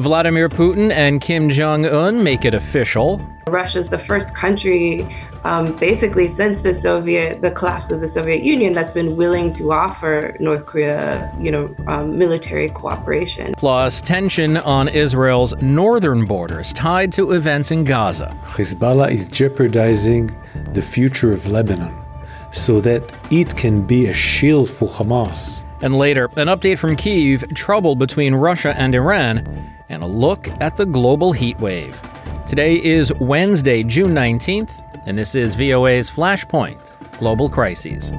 Vladimir Putin and Kim Jong make it official. Russia's the first country, basically since the collapse of the Soviet Union, that's been willing to offer North Korea, military cooperation. Plus, tension on Israel's northern borders tied to events in Gaza. Hezbollah is jeopardizing the future of Lebanon so that it can be a shield for Hamas. And later, an update from Kyiv, trouble between Russia and Iran, and a look at the global heat wave. Today is Wednesday, June 19th, and this is VOA's Flashpoint Global Crises.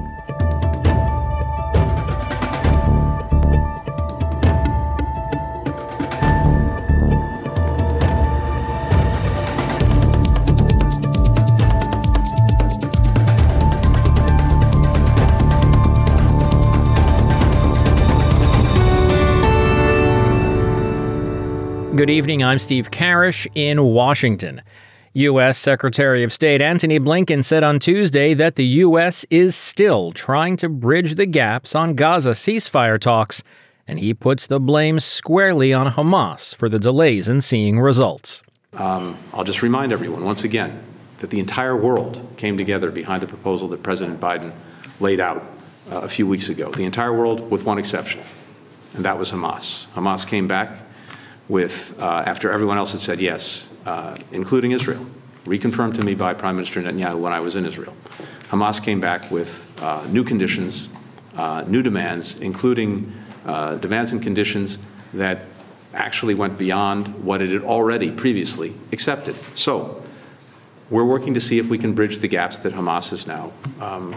Good evening, I'm Steve Karish in Washington. U.S. Secretary of State Antony Blinken said on Tuesday that the U.S. is still trying to bridge the gaps on Gaza ceasefire talks, and he puts the blame squarely on Hamas for the delays in seeing results. I'll just remind everyone once again that the entire world came together behind the proposal that President Biden laid out a few weeks ago. The entire world, with one exception, and that was Hamas. Hamas came back with, after everyone else had said yes, including Israel, reconfirmed to me by Prime Minister Netanyahu when I was in Israel. Hamas came back with new conditions, new demands, including demands and conditions that actually went beyond what it had already previously accepted. So we're working to see if we can bridge the gaps that Hamas has now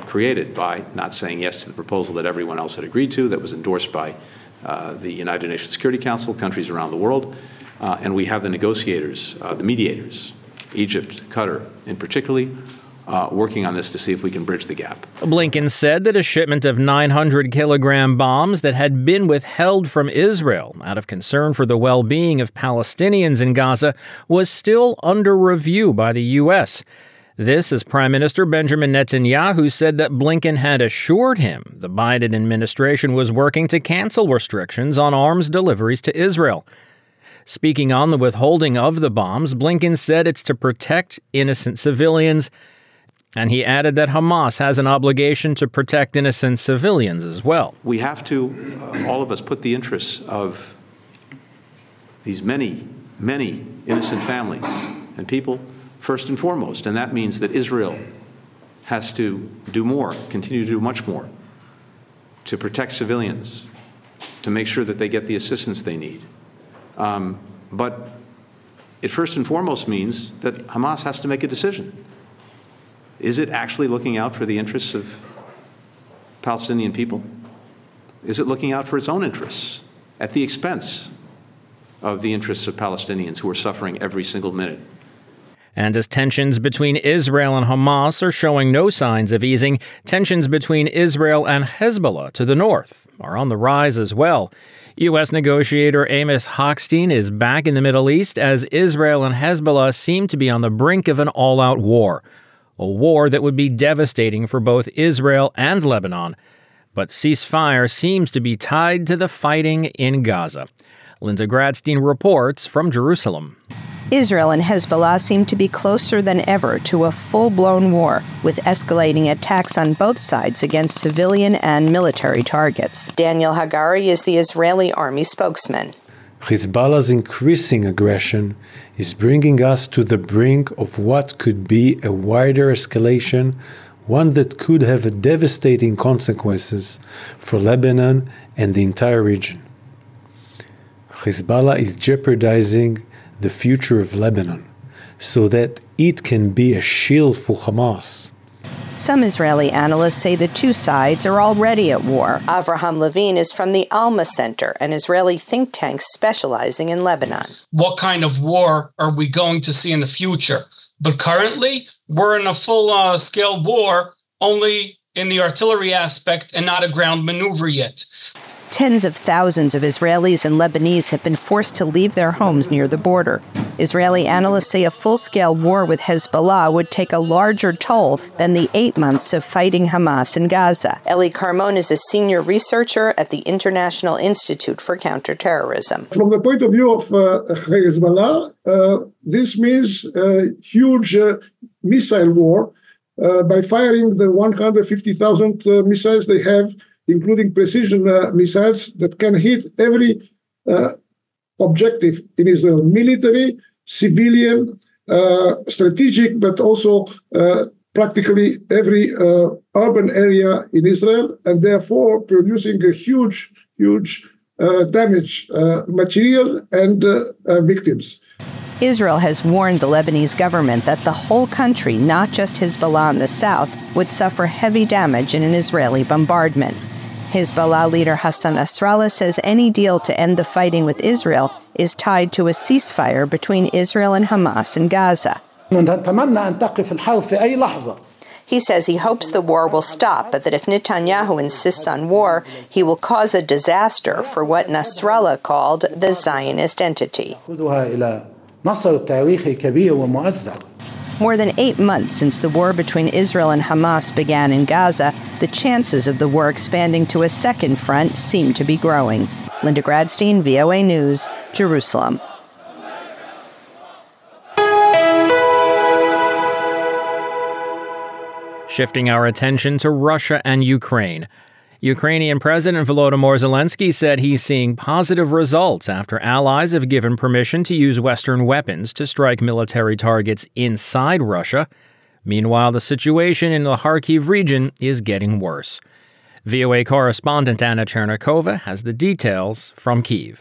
created by not saying yes to the proposal that everyone else had agreed to, that was endorsed by the United Nations Security Council, countries around the world, and we have the negotiators, the mediators, Egypt, Qatar, in particularly, working on this to see if we can bridge the gap. Blinken said that a shipment of 900-kilogram bombs that had been withheld from Israel out of concern for the well-being of Palestinians in Gaza was still under review by the U.S. This as Prime Minister Benjamin Netanyahu said that Blinken had assured him the Biden administration was working to cancel restrictions on arms deliveries to Israel. Speaking on the withholding of the bombs, Blinken said it's to protect innocent civilians, and he added that Hamas has an obligation to protect innocent civilians as well. We have to, all of us, put the interests of these many, many innocent families and people first and foremost, and that means that Israel has to do more, continue to do much more, to protect civilians, to make sure that they get the assistance they need. But it first and foremost means that Hamas has to make a decision. Is it actually looking out for the interests of Palestinian people? Is it looking out for its own interests at the expense of the interests of Palestinians who are suffering every single minute? And as tensions between Israel and Hamas are showing no signs of easing, tensions between Israel and Hezbollah to the north are on the rise as well. U.S. negotiator Amos Hochstein is back in the Middle East as Israel and Hezbollah seem to be on the brink of an all-out war. A war that would be devastating for both Israel and Lebanon. But ceasefire seems to be tied to the fighting in Gaza. Linda Gradstein reports from Jerusalem. Israel and Hezbollah seem to be closer than ever to a full-blown war, with escalating attacks on both sides against civilian and military targets. Daniel Hagari is the Israeli army spokesman. Hezbollah's increasing aggression is bringing us to the brink of what could be a wider escalation, one that could have devastating consequences for Lebanon and the entire region. Hezbollah is jeopardizing the future of Lebanon so that it can be a shield for Hamas. Some Israeli analysts say the two sides are already at war. Avraham Levine is from the Alma Center, an Israeli think tank specializing in Lebanon. What kind of war are we going to see in the future? But currently, we're in a full-scale war, only in the artillery aspect and not a ground maneuver yet. Tens of thousands of Israelis and Lebanese have been forced to leave their homes near the border. Israeli analysts say a full-scale war with Hezbollah would take a larger toll than the 8 months of fighting Hamas in Gaza. Eli Carmon is a senior researcher at the International Institute for Counterterrorism. From the point of view of Hezbollah, this means a huge missile war by firing the 150,000 missiles they have, including precision missiles that can hit every objective in Israel, military, civilian, strategic, but also practically every urban area in Israel, and therefore producing a huge damage, material and victims. Israel has warned the Lebanese government that the whole country, not just Hezbollah in the south, would suffer heavy damage in an Israeli bombardment. Hezbollah leader Hassan Nasrallah says any deal to end the fighting with Israel is tied to a ceasefire between Israel and Hamas in Gaza. He says he hopes the war will stop, but that if Netanyahu insists on war, he will cause a disaster for what Nasrallah called the Zionist entity. More than 8 months since the war between Israel and Hamas began in Gaza, the chances of the war expanding to a second front seem to be growing. Linda Gradstein, VOA News, Jerusalem. Shifting our attention to Russia and Ukraine. Ukrainian President Volodymyr Zelensky said he's seeing positive results after allies have given permission to use Western weapons to strike military targets inside Russia. Meanwhile, the situation in the Kharkiv region is getting worse. VOA correspondent Anna Chernikova has the details from Kyiv.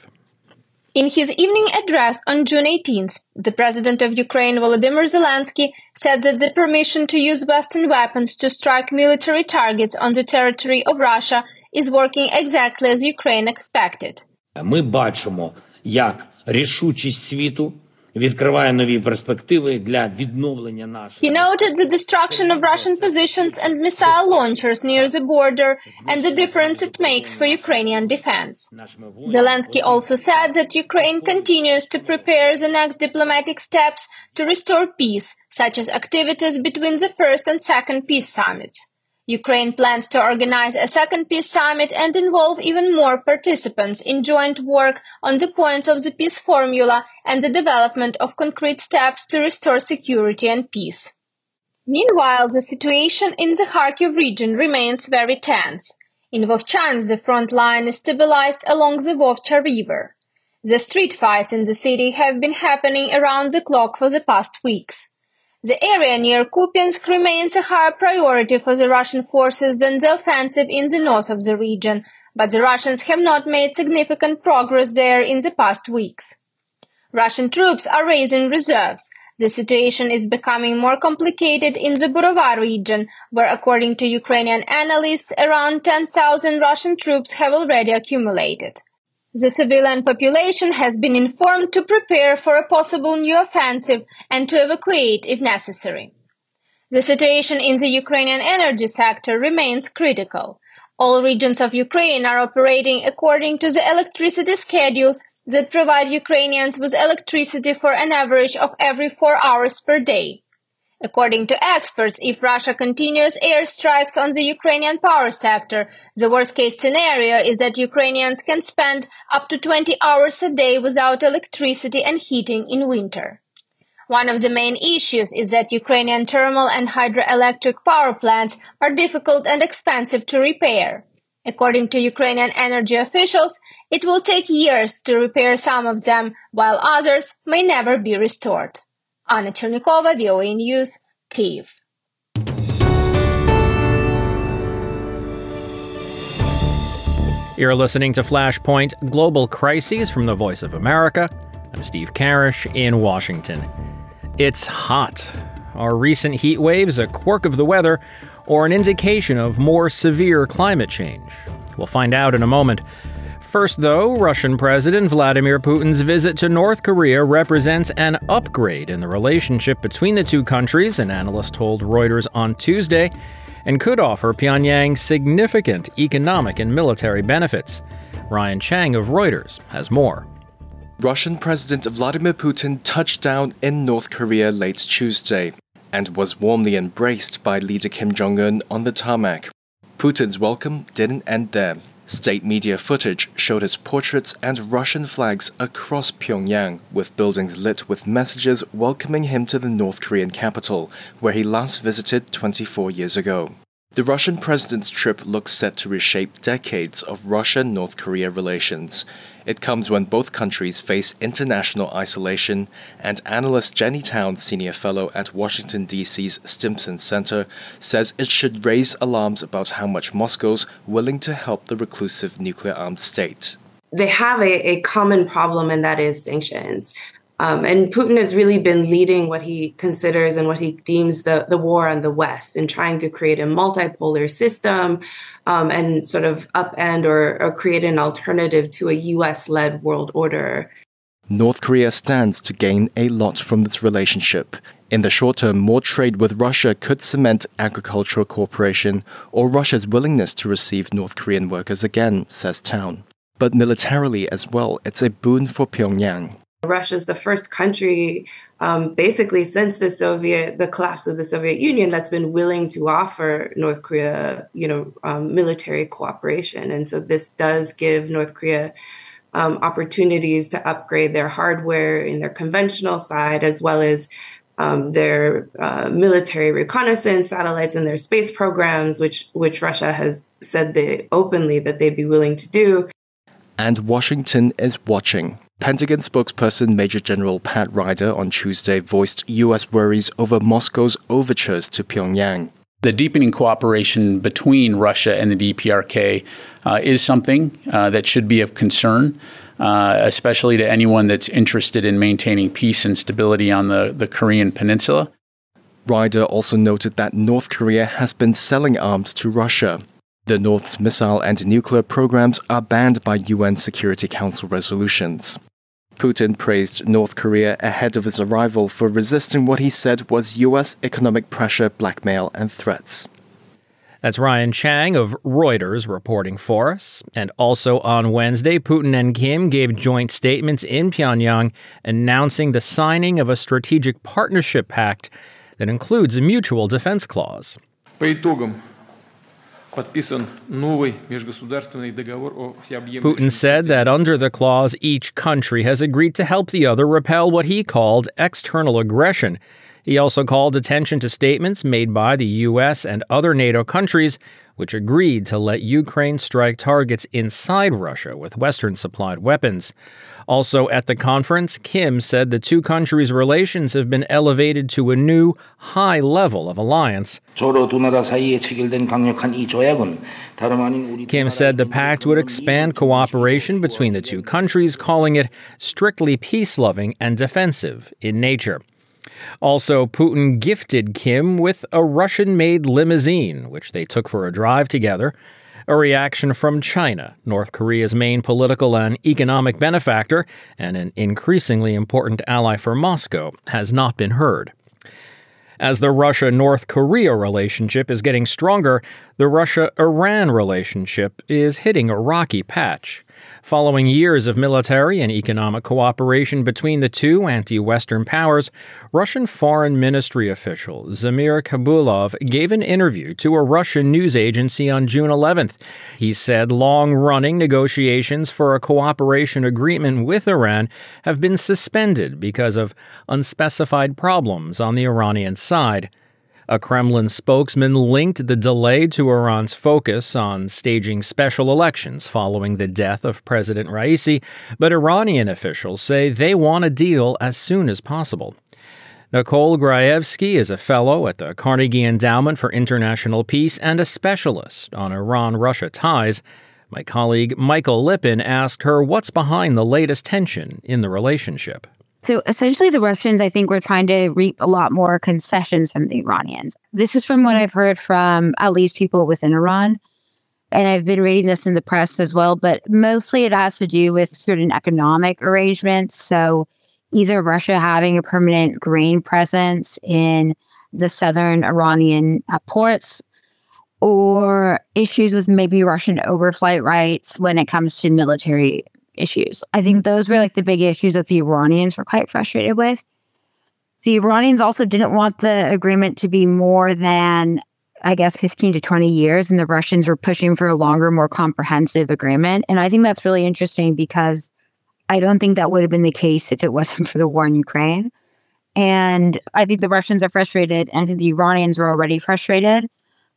In his evening address on June 18th, the president of Ukraine, Volodymyr Zelensky, said that the permission to use Western weapons to strike military targets on the territory of Russia is working exactly as Ukraine expected. Ми бачимо, як рішучість світу відкриває нові перспективи для відновлення нашої. He noted the destruction of Russian positions and missile launchers near the border and the difference it makes for Ukrainian defense. Zelensky also said that Ukraine continues to prepare the next diplomatic steps to restore peace, such as activities between the first and second peace summits. Ukraine plans to organize a second peace summit and involve even more participants in joint work on the points of the peace formula and the development of concrete steps to restore security and peace. Meanwhile, the situation in the Kharkiv region remains very tense. In Vovchansk, the front line is stabilized along the Vovcha River. The street fights in the city have been happening around the clock for the past weeks. The area near Kupiansk remains a higher priority for the Russian forces than the offensive in the north of the region, but the Russians have not made significant progress there in the past weeks. Russian troops are raising reserves. The situation is becoming more complicated in the Burova region, where, according to Ukrainian analysts, around 10,000 Russian troops have already accumulated. The civilian population has been informed to prepare for a possible new offensive and to evacuate if necessary. The situation in the Ukrainian energy sector remains critical. All regions of Ukraine are operating according to the electricity schedules that provide Ukrainians with electricity for an average of every 4 hours per day. According to experts, if Russia continues airstrikes on the Ukrainian power sector, the worst-case scenario is that Ukrainians can spend up to 20 hours a day without electricity and heating in winter. One of the main issues is that Ukrainian thermal and hydroelectric power plants are difficult and expensive to repair. According to Ukrainian energy officials, it will take years to repair some of them, while others may never be restored. Anna Chernikova, VOA News, Kyiv. You're listening to Flashpoint Global Crises from the Voice of America. I'm Steve Karish in Washington. It's hot. Are recent heat waves a quirk of the weather or an indication of more severe climate change? We'll find out in a moment. First, though, Russian President Vladimir Putin's visit to North Korea represents an upgrade in the relationship between the two countries, an analyst told Reuters on Tuesday, and could offer Pyongyang significant economic and military benefits. Ryan Chang of Reuters has more. Russian President Vladimir Putin touched down in North Korea late Tuesday and was warmly embraced by leader Kim Jong on the tarmac. Putin's welcome didn't end there. State media footage showed his portraits and Russian flags across Pyongyang, with buildings lit with messages welcoming him to the North Korean capital, where he last visited 24 years ago. The Russian president's trip looks set to reshape decades of Russia-North Korea relations. It comes when both countries face international isolation, and analyst Jenny Town, senior fellow at Washington, D.C.'s Stimson Center, says it should raise alarms about how much Moscow's willing to help the reclusive nuclear-armed state. They have a common problem, and that is sanctions. And Putin has really been leading what he considers and what he deems the war on the West, and trying to create a multipolar system and sort of upend or create an alternative to a U.S.-led world order. North Korea stands to gain a lot from this relationship. In the short term, more trade with Russia could cement agricultural cooperation or Russia's willingness to receive North Korean workers again, says Town. But militarily as well, it's a boon for Pyongyang. Russia is the first country, basically since the collapse of the Soviet Union, that's been willing to offer North Korea, military cooperation. And so this does give North Korea opportunities to upgrade their hardware in their conventional side, as well as their military reconnaissance satellites and their space programs, which Russia has said openly that they'd be willing to do. And Washington is watching. Pentagon spokesperson Major General Pat Ryder on Tuesday voiced U.S. worries over Moscow's overtures to Pyongyang. The deepening cooperation between Russia and the DPRK is something that should be of concern, especially to anyone that's interested in maintaining peace and stability on the Korean peninsula. Ryder also noted that North Korea has been selling arms to Russia. The North's missile and nuclear programs are banned by UN Security Council resolutions. Putin praised North Korea ahead of his arrival for resisting what he said was U.S. economic pressure, blackmail, and threats. That's Ryan Chang of Reuters reporting for us. And also on Wednesday, Putin and Kim gave joint statements in Pyongyang announcing the signing of a strategic partnership pact that includes a mutual defense clause. Putin said that under the clause, each country has agreed to help the other repel what he called external aggression. He also called attention to statements made by the U.S. and other NATO countries, which agreed to let Ukraine strike targets inside Russia with Western-supplied weapons. Also at the conference, Kim said the two countries' relations have been elevated to a new, high level of alliance. Kim said the pact would expand cooperation between the two countries, calling it strictly peace-loving and defensive in nature. Also, Putin gifted Kim with a Russian-made limousine, which they took for a drive together. A reaction from China, North Korea's main political and economic benefactor, and an increasingly important ally for Moscow, has not been heard. As the Russia-North Korea relationship is getting stronger, the Russia-Iran relationship is hitting a rocky patch. Following years of military and economic cooperation between the two anti-Western powers, Russian Foreign Ministry official Zamir Kabulov gave an interview to a Russian news agency on June 11th. He said long-running negotiations for a cooperation agreement with Iran have been suspended because of unspecified problems on the Iranian side. A Kremlin spokesman linked the delay to Iran's focus on staging special elections following the death of President Raisi, but Iranian officials say they want a deal as soon as possible. Nicole Graevsky is a fellow at the Carnegie Endowment for International Peace and a specialist on Iran-Russia ties. My colleague Michael Lippin asked her what's behind the latest tension in the relationship. So essentially, the Russians, I think, were trying to reap a lot more concessions from the Iranians. This is from what I've heard from at least people within Iran. And I've been reading this in the press as well, but mostly it has to do with certain economic arrangements. So either Russia having a permanent grain presence in the southern Iranian ports, or issues with maybe Russian overflight rights when it comes to military issues. I think those were like the big issues that the Iranians were quite frustrated with. The Iranians also didn't want the agreement to be more than, I guess, 15 to 20 years, and the Russians were pushing for a longer, more comprehensive agreement. And I think that's really interesting because I don't think that would have been the case if it wasn't for the war in Ukraine. And I think the Russians are frustrated, and I think the Iranians were already frustrated.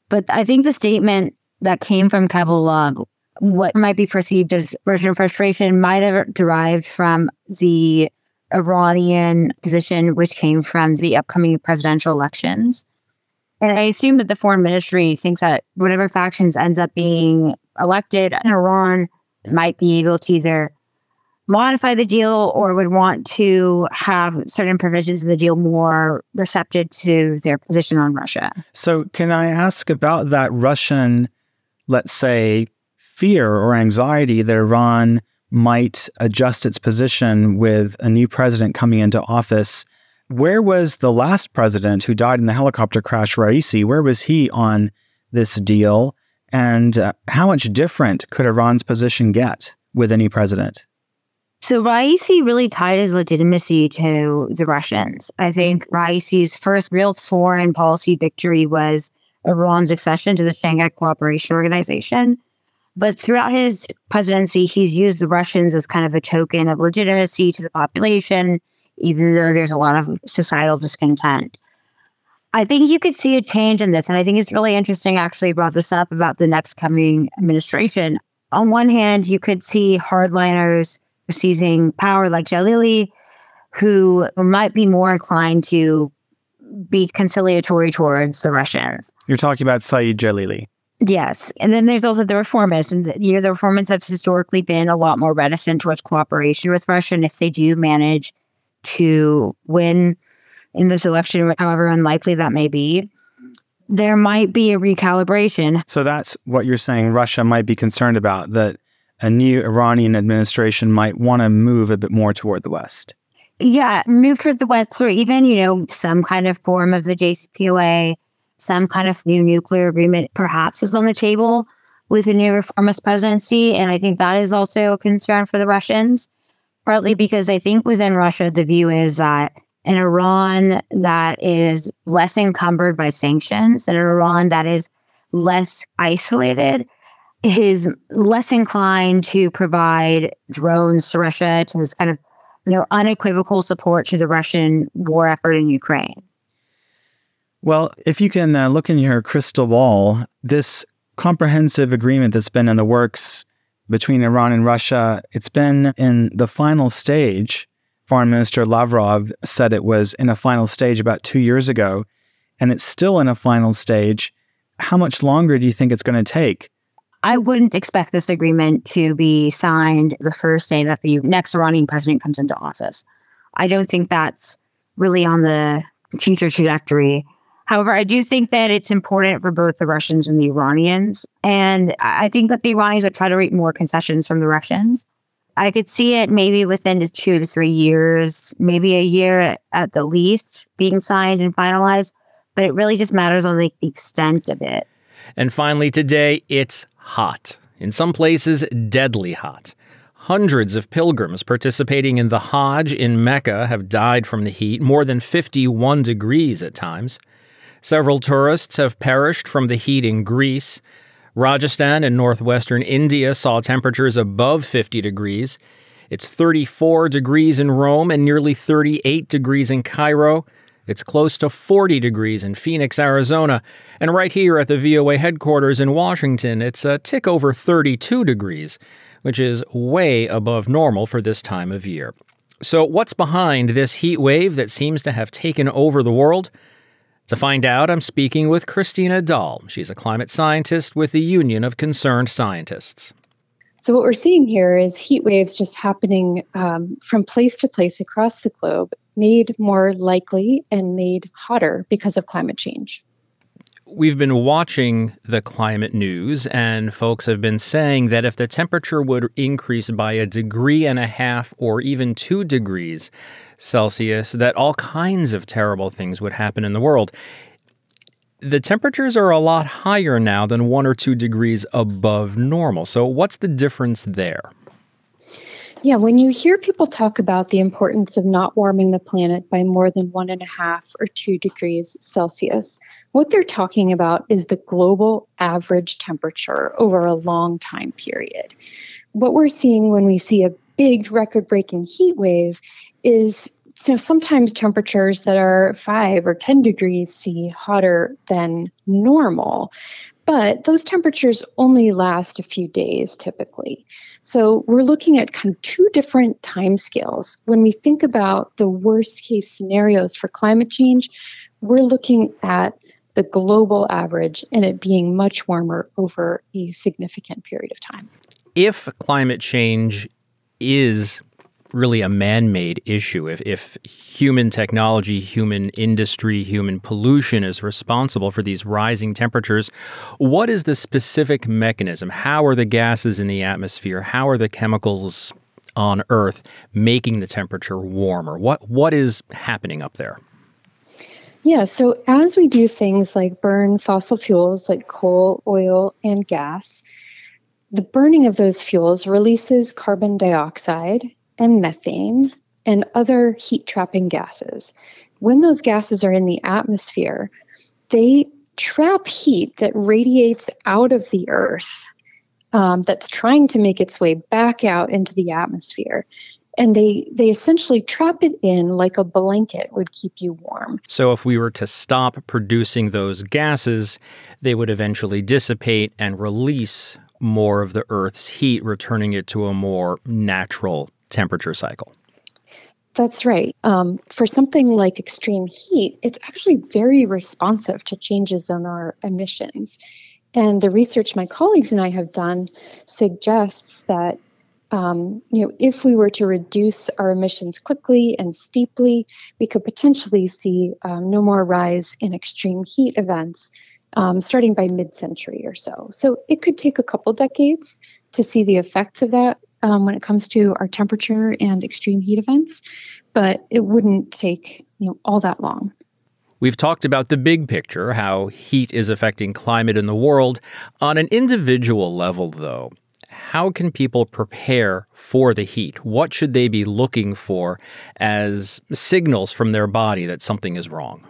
But I think the statement that came from Hezbollah, what might be perceived as Russian frustration, might have derived from the Iranian position, which came from the upcoming presidential elections. And I assume that the foreign ministry thinks that whatever factions ends up being elected in Iran might be able to either modify the deal or would want to have certain provisions of the deal more receptive to their position on Russia. So can I ask about that Russian, let's say, fear or anxiety that Iran might adjust its position with a new president coming into office? Where was the last president who died in the helicopter crash, Raisi? Where was he on this deal? And how much different could Iran's position get with a new president? So Raisi really tied his legitimacy to the Russians. I think Raisi's first real foreign policy victory was Iran's accession to the Shanghai Cooperation Organization. But throughout his presidency, he's used the Russians as kind of a token of legitimacy to the population, even though there's a lot of societal discontent. I think you could see a change in this. And I think it's really interesting, actually, brought this up about the next coming administration. On one hand, you could see hardliners seizing power like Jalili, who might be more inclined to be conciliatory towards the Russians. You're talking about Saeed Jalili. Yes. And then there's also the reformists. And, the reformists have historically been a lot more reticent towards cooperation with Russia. And if they do manage to win in this election, however unlikely that may be, there might be a recalibration. So that's what you're saying Russia might be concerned about, that a new Iranian administration might want to move a bit more toward the West. Yeah, move toward the West, or even, some kind of form of the JCPOA, some kind of new nuclear agreement perhaps is on the table with a new reformist presidency. And I think that is also a concern for the Russians, partly because I think within Russia, the view is that an Iran that is less encumbered by sanctions, an Iran that is less isolated, is less inclined to provide drones to Russia, to this kind of unequivocal support to the Russian war effort in Ukraine. Well, if you can look in your crystal ball, this comprehensive agreement that's been in the works between Iran and Russia, it's been in the final stage. Foreign Minister Lavrov said it was in a final stage about 2 years ago, and it's still in a final stage. How much longer do you think it's going to take? I wouldn't expect this agreement to be signed the first day that the next Iranian president comes into office. I don't think that's really on the future trajectory. However, I do think that it's important for both the Russians and the Iranians. And I think that the Iranians would try to reap more concessions from the Russians. I could see it maybe within 2 to 3 years, maybe a year at the least, being signed and finalized. But it really just matters on the extent of it. And finally today, it's hot. In some places, deadly hot. Hundreds of pilgrims participating in the Hajj in Mecca have died from the heat, more than 51 degrees at times. Several tourists have perished from the heat in Greece. Rajasthan and northwestern India saw temperatures above 50 degrees. It's 34 degrees in Rome and nearly 38 degrees in Cairo. It's close to 40 degrees in Phoenix, Arizona. And right here at the VOA headquarters in Washington, it's a tick over 32 degrees, which is way above normal for this time of year. So what's behind this heat wave that seems to have taken over the world? To find out, I'm speaking with Christina Dahl. She's a climate scientist with the Union of Concerned Scientists. So what we're seeing here is heat waves just happening from place to place across the globe, made more likely and made hotter because of climate change. We've been watching the climate news, and folks have been saying that if the temperature would increase by 1.5 degrees or even 2 degrees Celsius, that all kinds of terrible things would happen in the world. The temperatures are a lot higher now than 1 or 2 degrees above normal. So what's the difference there? Yeah, when you hear people talk about the importance of not warming the planet by more than 1.5 or 2 degrees Celsius, what they're talking about is the global average temperature over a long time period. What we're seeing when we see a big record-breaking heat wave is sometimes temperatures that are 5 or 10 degrees C hotter than normal. But those temperatures only last a few days typically. So we're looking at kind of 2 different timescales. When we think about the worst case scenarios for climate change, we're looking at the global average and it being much warmer over a significant period of time. If climate change is really a man-made issue, if human technology, human industry, human pollution is responsible for these rising temperatures, what is the specific mechanism? How are the gases in the atmosphere? How are the chemicals on Earth making the temperature warmer? What is happening up there? Yeah, so as we do things like burn fossil fuels like coal, oil, and gas, the burning of those fuels releases carbon dioxide and methane and other heat-trapping gases. When those gases are in the atmosphere, they trap heat that radiates out of the Earth that's trying to make its way back out into the atmosphere. And they essentially trap it in like a blanket would keep you warm. So if we were to stop producing those gases, they would eventually dissipate and release more of the Earth's heat, returning it to a more natural temperature cycle. That's right. For something like extreme heat, it's actually very responsive to changes in our emissions. And the research my colleagues and I have done suggests that if we were to reduce our emissions quickly and steeply, we could potentially see no more rise in extreme heat events starting by mid-century or so. So it could take a couple decades to see the effects of that when it comes to our temperature and extreme heat events, but it wouldn't take all that long. We've talked about the big picture, how heat is affecting climate in the world. On an individual level, though, how can people prepare for the heat? What should they be looking for as signals from their body that something is wrong?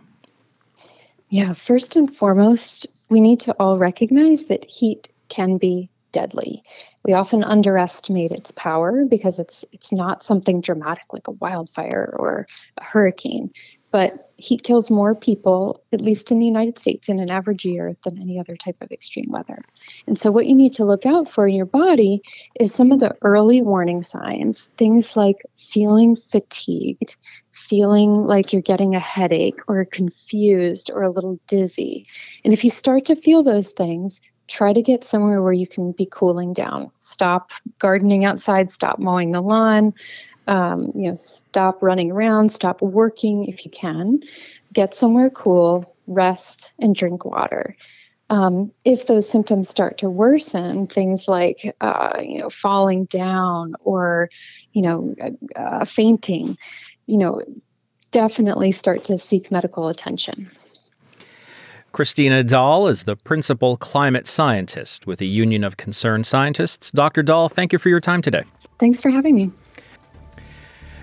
Yeah, first and foremost, we need to all recognize that heat can be deadly. We often underestimate its power because it's not something dramatic like a wildfire or a hurricane. But heat kills more people, at least in the United States, in an average year than any other type of extreme weather. And so what you need to look out for in your body is some of the early warning signs, things like feeling fatigued, feeling like you're getting a headache or confused or a little dizzy. And if you start to feel those things, try to get somewhere where you can be cooling down. Stop gardening outside, stop mowing the lawn, stop running around, stop working if you can. Get somewhere cool, rest, and drink water. If those symptoms start to worsen, things like falling down or fainting, definitely start to seek medical attention. Christina Dahl is the principal climate scientist with the Union of Concerned Scientists. Dr. Dahl, thank you for your time today. Thanks for having me.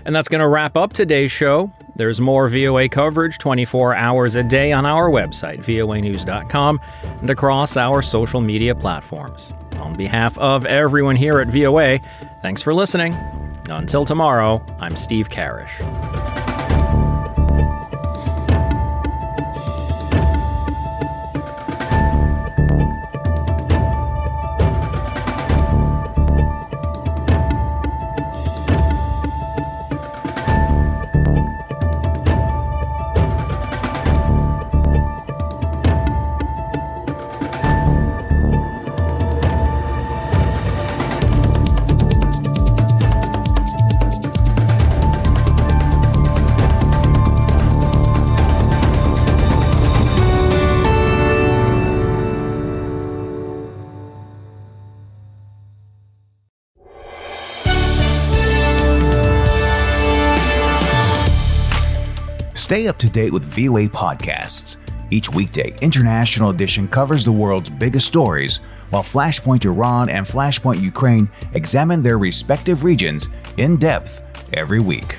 And that's going to wrap up today's show. There's more VOA coverage 24 hours a day on our website, voanews.com, and across our social media platforms. On behalf of everyone here at VOA, thanks for listening. Until tomorrow, I'm Steve Karish. Stay up to date with VOA podcasts. Each weekday, International Edition covers the world's biggest stories, while Flashpoint Iran and Flashpoint Ukraine examine their respective regions in depth every week.